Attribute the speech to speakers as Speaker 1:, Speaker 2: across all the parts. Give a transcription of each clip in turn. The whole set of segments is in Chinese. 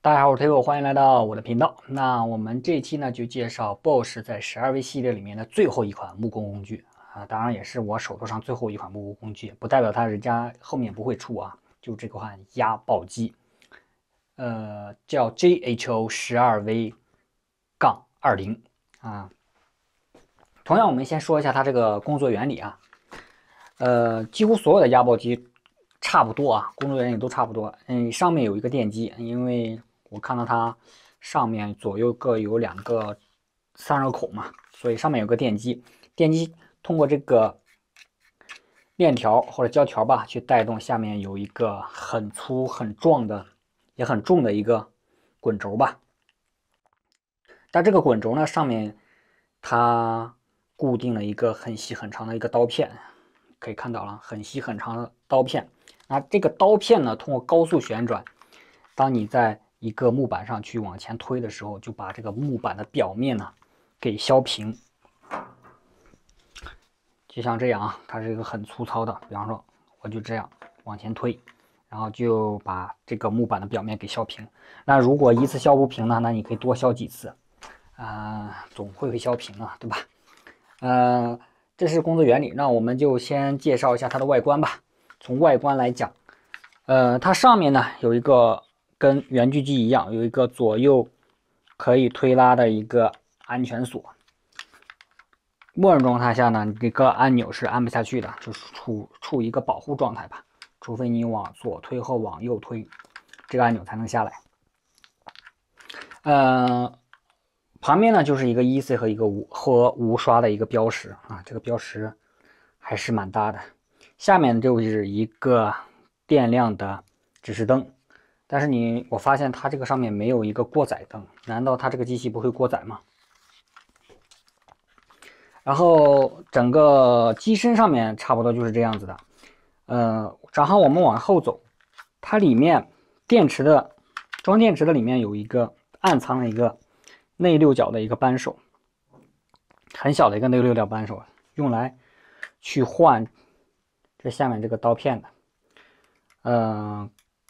Speaker 1: 大家好，我是推友，欢迎来到我的频道。那我们这一期呢，就介绍 Bosch 在12V 系列里面的最后一款木工工具啊，当然也是我手头上最后一款木工工具，不代表它人家后面不会出啊。就这款压爆机，叫 JHO 12V-20啊。同样，我们先说一下它这个工作原理啊。几乎所有的压爆机差不多啊，工作原理都差不多。上面有一个电机，因为我看到它上面左右各有2个散热孔嘛，所以上面有个电机。电机通过这个链条或者胶条吧，去带动下面有一个很粗很壮的，也很重的一个滚轴吧。但这个滚轴呢，上面它固定了一个很细很长的一个刀片，可以看到了，很细很长的刀片。那这个刀片呢，通过高速旋转，当你在一个木板上去往前推的时候，就把这个木板的表面呢给削平。就像这样啊，它是一个很粗糙的，比方说我就这样往前推，然后就把这个木板的表面给削平。那如果一次削不平呢，那你可以多削几次，总会削平啊，对吧？这是工作原理。那我们就先介绍一下它的外观吧。从外观来讲，它上面呢有一个跟圆锯机一样，有一个左右可以推拉的一个安全锁。默认状态下呢，这个按钮是按不下去的，就是处一个保护状态吧，除非你往左推或往右推，这个按钮才能下来。旁边呢就是一个 EC 和一个无刷的一个标识啊，这个标识还是蛮大的。下面就是一个电量的指示灯，但是我发现它这个上面没有一个过载灯，难道它这个机器不会过载吗？然后整个机身上面差不多就是这样子的。然后我们往后走，它里面装电池的里面有一个暗藏了一个内六角的一个扳手，很小的一个内六角扳手，用来去换这下面这个刀片的。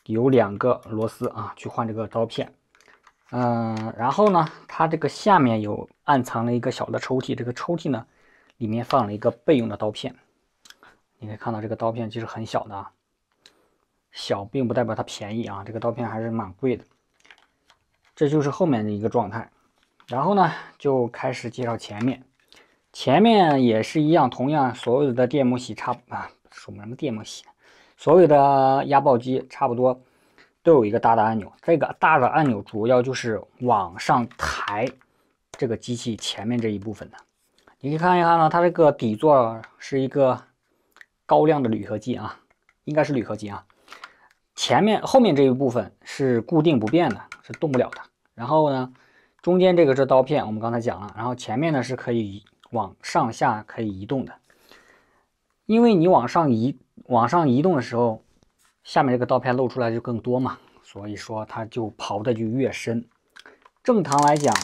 Speaker 1: 有2个螺丝啊，去换这个刀片。然后呢，它这个下面有暗藏了一个小的抽屉，这个抽屉呢，里面放了一个备用的刀片。你可以看到这个刀片其实很小的啊，小并不代表它便宜啊，这个刀片还是蛮贵的。这就是后面的一个状态。然后呢，就开始介绍前面。前面也是一样，同样所有的电母洗说什么电母洗，所有的压爆机差不多都有一个大的按钮。这个大的按钮主要就是往上抬这个机器前面这一部分的。你可以看一看呢，它这个底座是一个高亮的铝合金啊，应该是铝合金啊。后面这一部分是固定不变的，是动不了的。然后呢，中间这个是刀片，我们刚才讲了。然后前面呢是可以往上下可以移动的，因为你往上移动的时候，下面这个刀片露出来就更多嘛，所以说它就刨的就越深。正常来讲，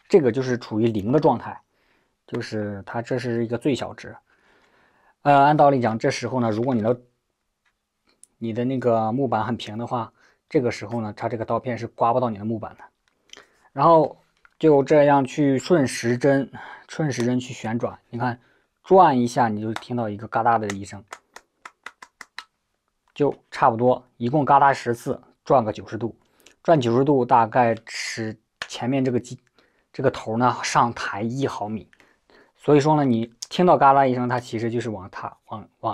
Speaker 1: 这个就是处于0的状态，就是它这是一个最小值。按道理讲，这时候呢，如果你的那个木板很平的话，这个时候呢，它这个刀片是刮不到你的木板的。然后就这样去顺时针去旋转，你看转一下，你就听到一个嘎哒的一声，就差不多，一共嘎哒10次，转个90度，转90度大概是前面这个头呢上抬1毫米。所以说呢，你听到嘎啦一声，它其实就是往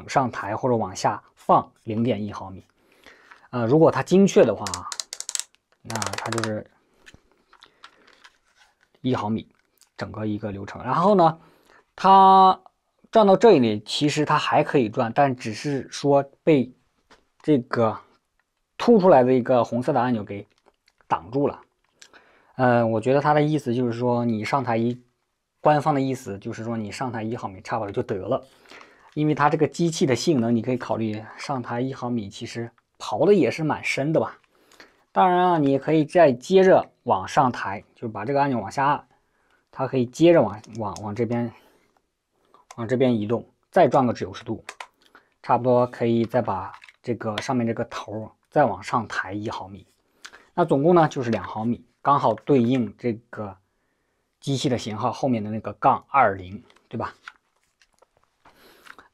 Speaker 1: 上抬或者往下放0.1毫米。如果它精确的话，那它就是1毫米，整个一个流程。然后呢，它转到这里，其实它还可以转，但只是说被这个凸出来的一个红色的按钮给挡住了。我觉得它的意思就是说，官方的意思就是说，你上抬1毫米差不多就得了，因为它这个机器的性能，你可以考虑上抬1毫米，其实刨的也是蛮深的吧。当然啊，你可以再接着往上抬，就把这个按钮往下按，它可以接着往这边移动，再转个90度，差不多可以再把这个上面这个头再往上抬1毫米，那总共呢就是2毫米，刚好对应这个机器的型号后面的那个-20，对吧？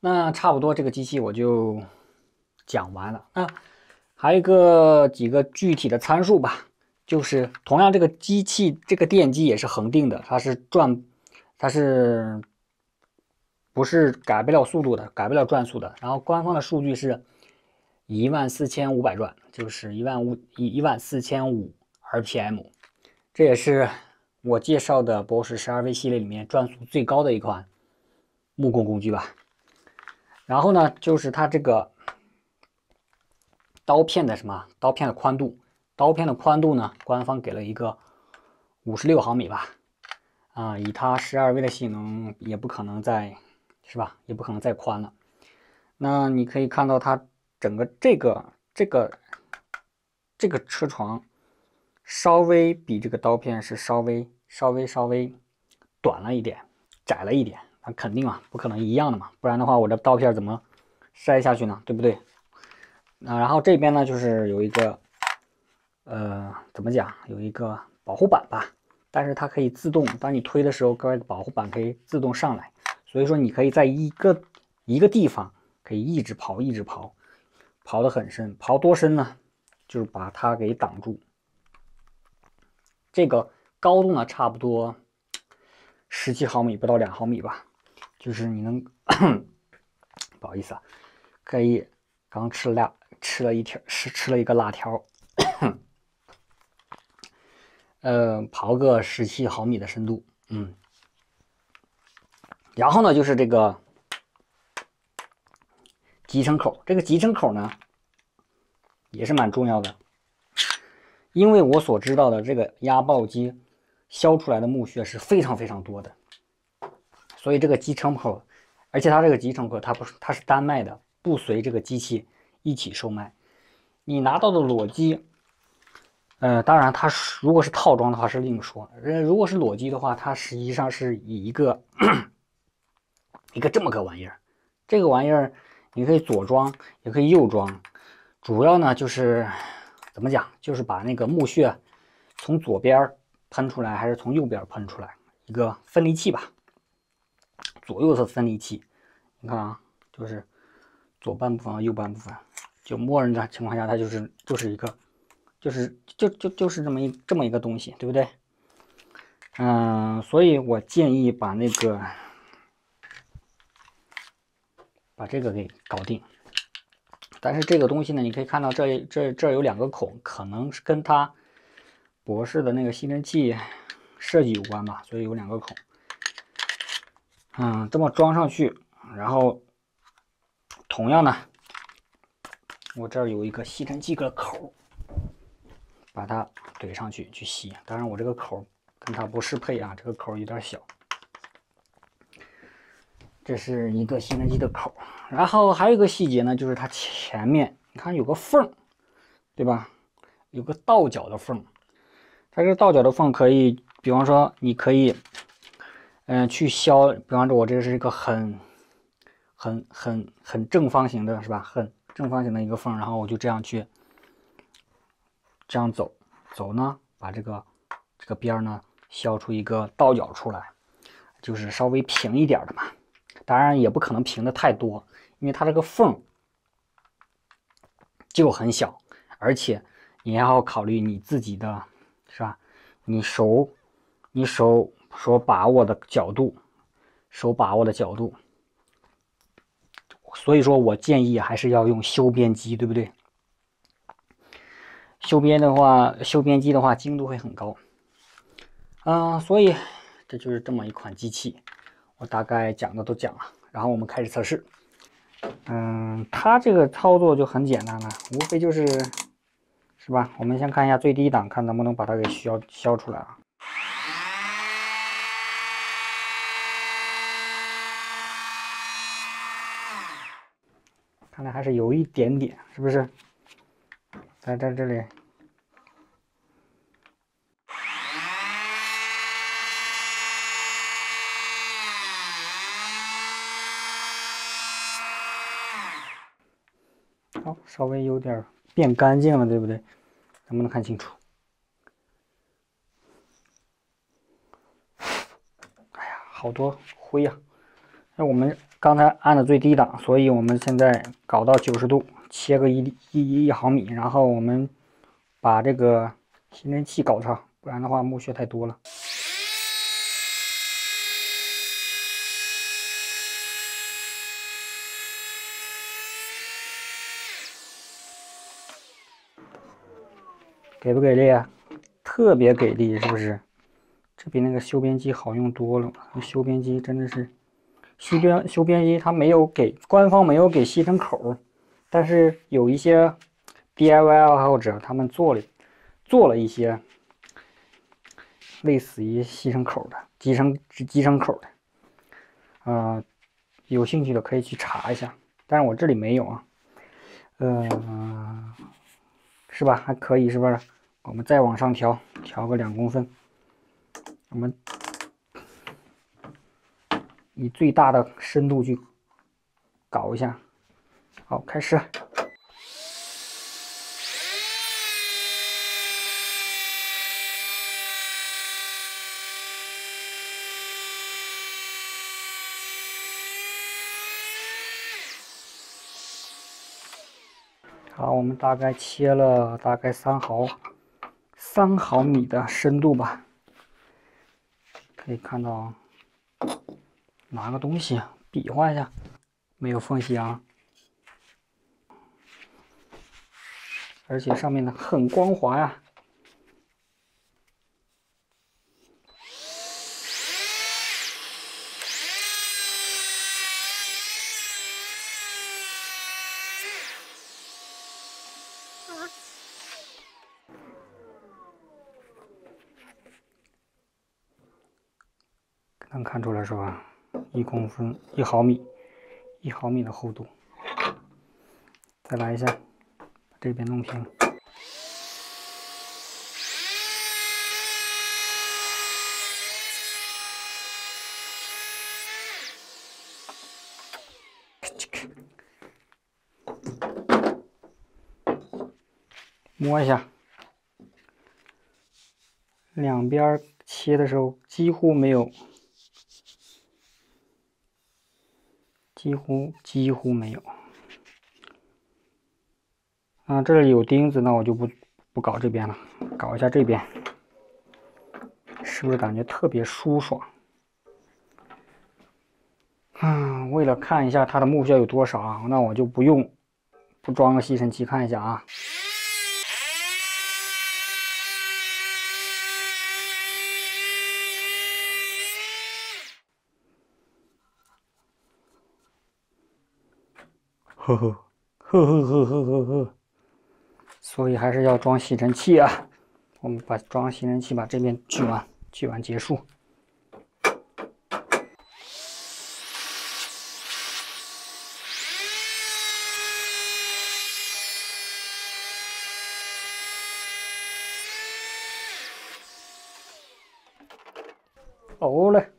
Speaker 1: 那差不多这个机器我就讲完了。那还有几个具体的参数吧，就是同样这个机器这个电机也是恒定的，它是不是改不了速度的，改不了转速的。然后官方的数据是14500转，就是14500 RPM， 这也是我介绍的博士12V 系列里面转速最高的一款木工工具吧。然后呢，就是它这个刀片的宽度，刀片的宽度呢，官方给了一个56毫米吧。以它12V 的性能，也不可能再，是吧？也不可能再宽了。那你可以看到它整个这个车床稍微比这个刀片是稍微短了一点，窄了一点。那肯定不可能一样的嘛，不然的话我的刀片怎么筛下去呢？对不对？然后这边呢就是有一个怎么讲，有一个保护板吧，但是它可以自动，当你推的时候，各位保护板可以自动上来，所以说你可以在一个地方可以一直刨得很深，刨多深呢？就是把它给挡住。这个高度呢，差不多17毫米不到2毫米吧，就是你能不好意思可以刚吃了一个辣条，刨个17毫米的深度，然后呢就是这个集成口，这个集成口呢也是蛮重要的，因为我所知道的这个压爆机削出来的木屑是非常多的，所以这个集成口，而且它这个集成口它是单卖的，不随这个机器一起售卖。你拿到的裸机，当然它如果是套装的话是另说，如果是裸机的话，它实际上是以一个这么个玩意儿，这个玩意儿你可以左装也可以右装，主要呢就是怎么讲，就是把那个木屑从左边喷出来还是从右边喷出来，一个分离器吧，左右的分离器。你看就是左半部分和右半部分，就默认的情况下，它就是一个就是这么一个东西，对不对？所以我建议把这个给搞定。但是这个东西呢，你可以看到这有2个孔，可能是跟它博士的那个吸尘器设计有关吧，所以有2个孔。这么装上去，然后同样呢，我这儿有一个吸尘器的口，把它怼上去吸。当然我这个口跟它不适配啊，这个口有点小。这是一个吸尘器的口，然后还有一个细节呢，就是它前面你看有个缝，对吧？有个倒角的缝，它这个倒角的缝可以，比方说你可以，去削，比方说我这是一个很正方形的，是吧？很正方形的一个缝，然后我就这样走呢，把这个边呢削出一个倒角出来，就是稍微平一点的嘛。当然也不可能平的太多，因为它这个缝就很小，而且你还要考虑你自己的，是吧？你手所把握的角度，所以说我建议还是要用修边机，对不对？修边机的话精度会很高，所以这就是这么一款机器，我大概讲的都讲了，然后我们开始测试。它这个操作就很简单了，无非就是吧？我们先看一下最低档，看能不能把它给削出来啊。看来还是有一点点，是不是？在这里。好，稍微有点变干净了，对不对？能不能看清楚？哎呀，好多灰呀！那我们刚才按的最低档，所以我们现在搞到90度，切个1毫米，然后我们把这个吸尘器搞上，不然的话木屑太多了。给不给力啊？特别给力，是不是？这比那个修边机好用多了。修边机真的是，修边机它没有给官方没有给吸尘口，但是有一些 DIY 爱好者他们做了一些类似于吸尘口的集成口的，有兴趣的可以去查一下，但是我这里没有啊。是吧？还可以，是不是？我们再往上调个2公分，我们以最大的深度去搞一下。好，开始。好，我们大概切了大概3毫米的深度吧。可以看到，拿个东西比划一下，没有缝隙啊，而且上面呢很光滑呀。能看出来是吧？1公分，1毫米，1毫米的厚度。再来一下，把这边弄平。摸一下，两边切的时候几乎没有，几乎没有。这里有钉子，那我就不搞这边了，搞一下这边，是不是感觉特别舒爽？为了看一下它的木屑有多少啊，那我就不装个吸尘器看一下啊。呵呵呵呵呵呵呵呵，所以还是要装吸尘器啊。我们装吸尘器把这边锯完结束。哦嘞，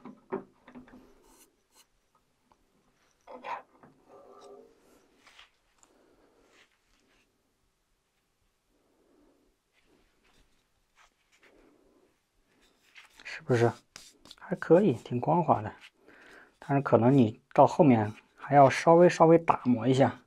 Speaker 1: 是不是还可以，挺光滑的？但是可能你到后面还要稍微打磨一下。